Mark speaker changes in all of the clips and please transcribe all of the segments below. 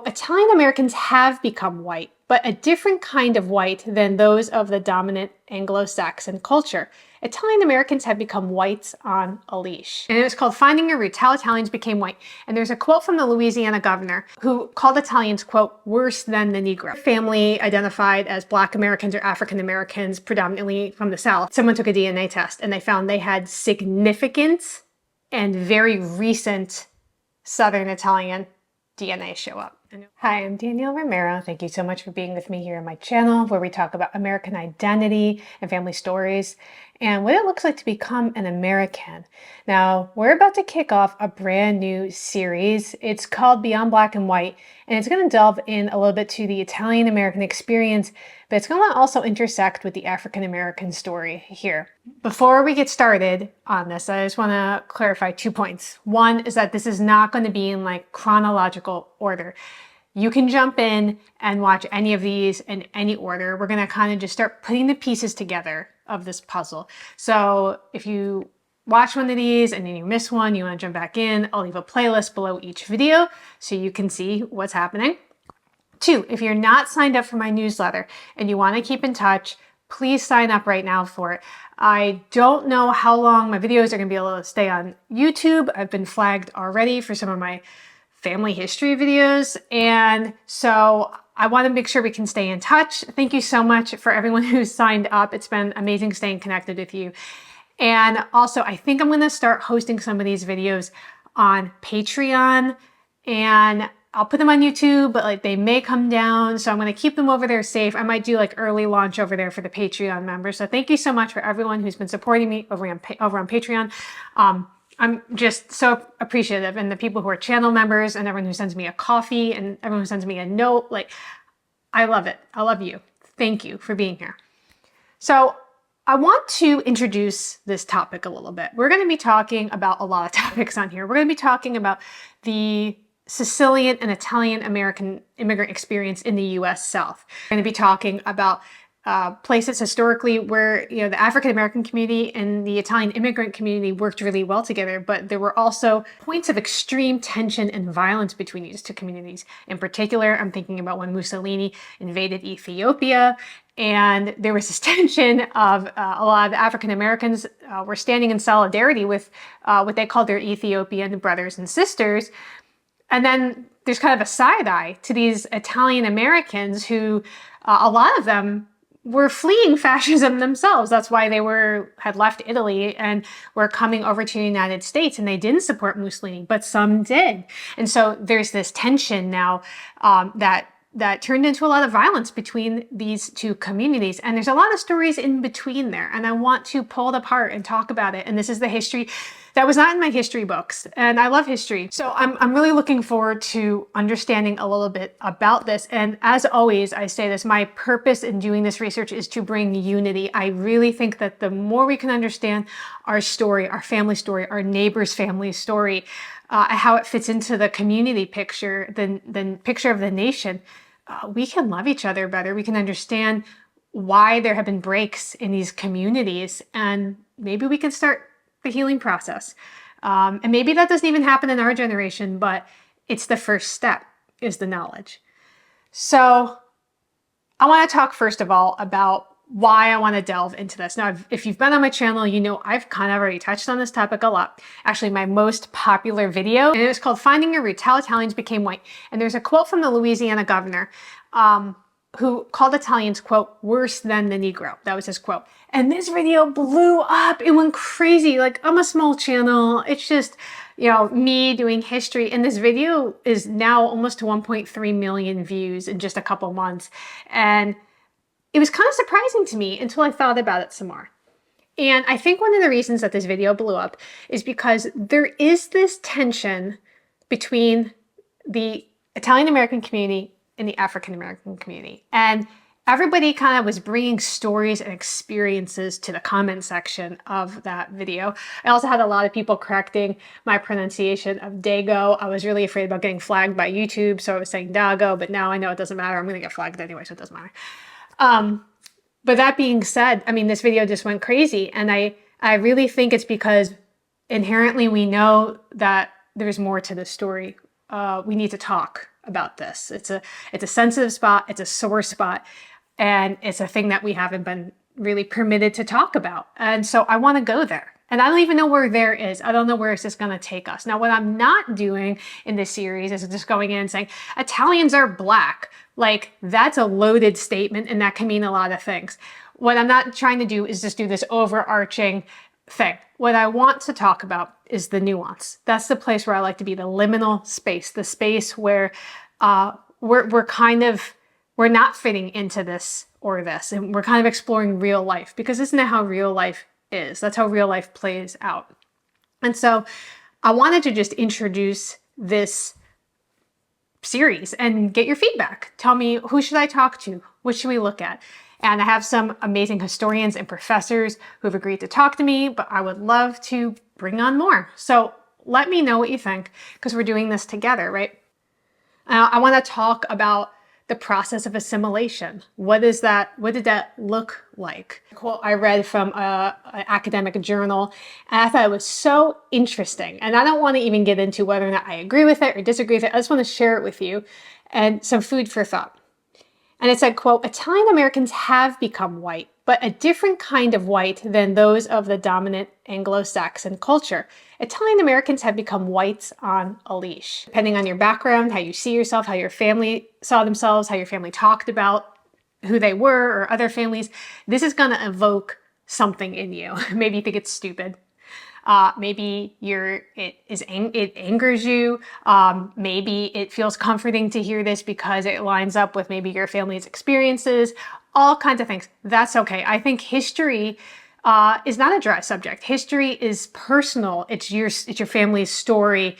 Speaker 1: Italian Americans have become white, but a different kind of white than those of the dominant Anglo-Saxon culture. Italian Americans have become whites on a leash. And it was called Finding a Root, How Italians Became White. And there's a quote from the Louisiana governor who called Italians, quote, worse than the Negro. Family identified as Black Americans or African Americans, predominantly from the South. Someone took a DNA test and they found they had significant and very recent Southern Italian DNA show up. Hi, I'm Danielle Romero. Thank you so much for being with me here on my channel where we talk about American identity and family stories and what it looks like to become an American. Now, we're about to kick off a brand new series. It's called Beyond Black and White, and it's going to delve in a little bit to the Italian American experience, but it's going to also intersect with the African American story here. Before we get started on this, I just want to clarify 2 points. One is that this is not going to be in like chronological order. You can jump in and watch any of these in any order. We're going to kind of just start putting the pieces together of this puzzle. So if you watch one of these and then you miss one, you want to jump back in, I'll leave a playlist below each video so you can see what's happening. 2, if you're not signed up for my newsletter and you want to keep in touch, please sign up right now for it. I don't know how long my videos are going to be able to stay on YouTube. I've been flagged already for some of my family history videos, and so I want to make sure we can stay in touch. Thank you so much for everyone who's signed up. It's been amazing staying connected with you. And also, I think I'm going to start hosting some of these videos on Patreon, and I'll put them on YouTube, but like they may come down, so I'm going to keep them over there safe. I might do like early launch over there for the Patreon members. So thank you so much for everyone who's been supporting me over on Patreon. I'm just so appreciative, and the people who are channel members and everyone who sends me a coffee and everyone who sends me a note, like, I love it. I love you. Thank you for being here. So I want to introduce this topic a little bit. We're going to be talking about a lot of topics on here. We're going to be talking about the Sicilian and Italian American immigrant experience in the US South. We're going to be talking about places historically where, you know, the African American community and the Italian immigrant community worked really well together, but there were also points of extreme tension and violence between these two communities. In particular, I'm thinking about when Mussolini invaded Ethiopia, and there was this tension of a lot of African Americans were standing in solidarity with what they called their Ethiopian brothers and sisters. And then there's kind of a side eye to these Italian Americans who, a lot of them were fleeing fascism themselves. That's why they had left Italy and were coming over to the United States, and they didn't support Mussolini, but some did. And so there's this tension now that turned into a lot of violence between these two communities. And there's a lot of stories in between there. And I want to pull it apart and talk about it. And this is the history that was not in my history books. And I love history. So I'm really looking forward to understanding a little bit about this. And as always, I say this, my purpose in doing this research is to bring unity. I really think that the more we can understand our story, our family story, our neighbor's family story, how it fits into the community picture, the picture of the nation, we can love each other better. We can understand why there have been breaks in these communities, and maybe we can start the healing process. And maybe that doesn't even happen in our generation, but it's the first step, is the knowledge. So I want to talk first of all about why I want to delve into this. Now, if you've been on my channel, you know I've kind of already touched on this topic a lot. Actually, my most popular video, and it was called Finding a Root, How Italians Became White. And there's a quote from the Louisiana governor who called Italians, quote, worse than the Negro. That was his quote. And this video blew up. It went crazy. Like, I'm a small channel. It's just, you know, me doing history. And this video is now almost to 1.3 million views in just a couple months. And it was kind of surprising to me until I thought about it some more. And I think one of the reasons that this video blew up is because there is this tension between the Italian American community and the African American community. And everybody kind of was bringing stories and experiences to the comment section of that video. I also had a lot of people correcting my pronunciation of Dago. I was really afraid about getting flagged by YouTube, so I was saying Dago, but now I know it doesn't matter. I'm going to get flagged anyway, so it doesn't matter. But that being said, I mean, this video just went crazy, and I really think it's because inherently we know that there's more to the story. We need to talk about this. It's a sensitive spot, it's a sore spot, and it's a thing that we haven't been really permitted to talk about. And so I want to go there. And I don't even know where there is. I don't know where it's just going to take us. Now, what I'm not doing in this series is just going in and saying, Italians are black. Like, that's a loaded statement, and that can mean a lot of things. What I'm not trying to do is just do this overarching thing. What I want to talk about is the nuance. That's the place where I like to be, the liminal space, the space where we're not fitting into this or this, and we're kind of exploring real life, because isn't that how real life is? That's how real life plays out. And so I wanted to just introduce this series and get your feedback. Tell me, who should I talk to? What should we look at? And I have some amazing historians and professors who have agreed to talk to me, but I would love to bring on more. So let me know what you think, because we're doing this together, right? I want to talk about the process of assimilation. What did that look like? A quote I read from an academic journal, and I thought it was so interesting. And I don't want to even get into whether or not I agree with it or disagree with it. I just want to share it with you and some food for thought. And it said, quote, Italian Americans have become white, but a different kind of white than those of the dominant Anglo-Saxon culture. Italian Americans have become whites on a leash. Depending on your background, how you see yourself, how your family saw themselves, how your family talked about who they were or other families, this is going to evoke something in you. Maybe you think it's stupid. Maybe it angers you. Maybe it feels comforting to hear this because it lines up with maybe your family's experiences, all kinds of things. That's okay. I think history is not a dry subject. History is personal. It's your family's story,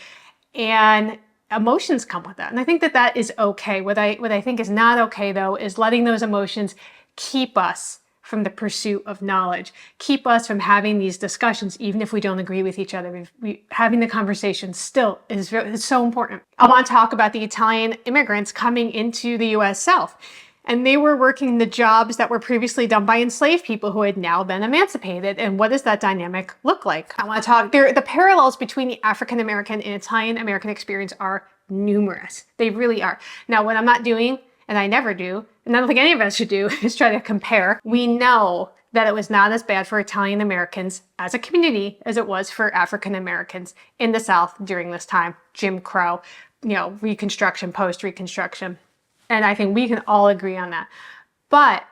Speaker 1: and emotions come with that. And I think that is okay. What I think is not okay, though, is letting those emotions keep us from the pursuit of knowledge, keep us from having these discussions, even if we don't agree with each other. Having the conversation still is so important. I want to talk about the Italian immigrants coming into the U.S. South. And they were working the jobs that were previously done by enslaved people who had now been emancipated. And what does that dynamic look like? I want to talk, the parallels between the African American and Italian American experience are numerous. They really are. Now, what I'm not doing, and I never do, and I don't think any of us should do, is try to compare. We know that it was not as bad for Italian Americans as a community as it was for African Americans in the South during this time. Jim Crow, Reconstruction, post-Reconstruction. And I think we can all agree on that. But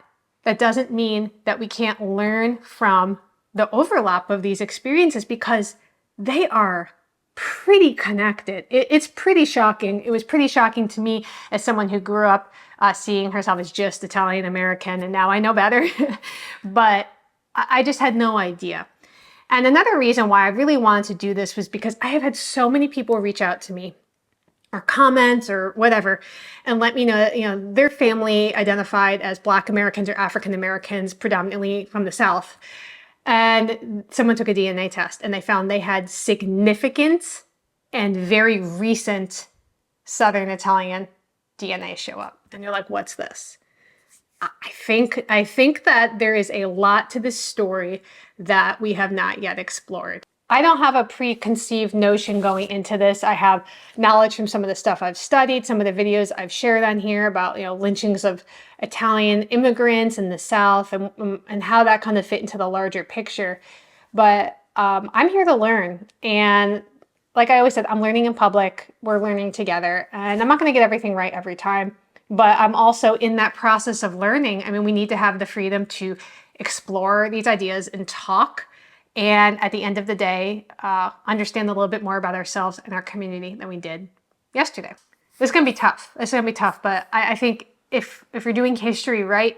Speaker 1: that doesn't mean that we can't learn from the overlap of these experiences, because they are pretty connected. It's pretty shocking. It was pretty shocking to me as someone who grew up seeing herself as just Italian American, and now I know better. But I just had no idea. And another reason why I really wanted to do this was because I have had so many people reach out to me, or comments or whatever, and let me know, their family identified as Black Americans or African Americans, predominantly from the South. And someone took a DNA test and they found they had significant and very recent Southern Italian DNA show up. And you're like, what's this? I think that there is a lot to this story that we have not yet explored. I don't have a preconceived notion going into this. I have knowledge from some of the stuff I've studied, some of the videos I've shared on here about, lynchings of Italian immigrants in the South, and how that kind of fit into the larger picture. But I'm here to learn. And like I always said, I'm learning in public. We're learning together. And I'm not going to get everything right every time. But I'm also in that process of learning. I mean, we need to have the freedom to explore these ideas and talk. And at the end of the day, understand a little bit more about ourselves and our community than we did yesterday. This is going to be tough. But I think if we're doing history right,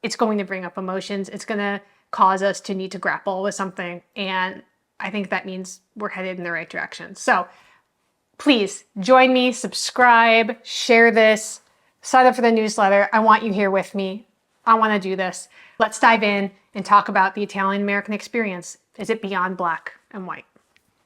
Speaker 1: it's going to bring up emotions. It's going to cause us to need to grapple with something. And I think that means we're headed in the right direction. So please join me, subscribe, share this, sign up for the newsletter. I want you here with me. I want to do this. Let's dive in and talk about the Italian American experience. Is it beyond Black and white?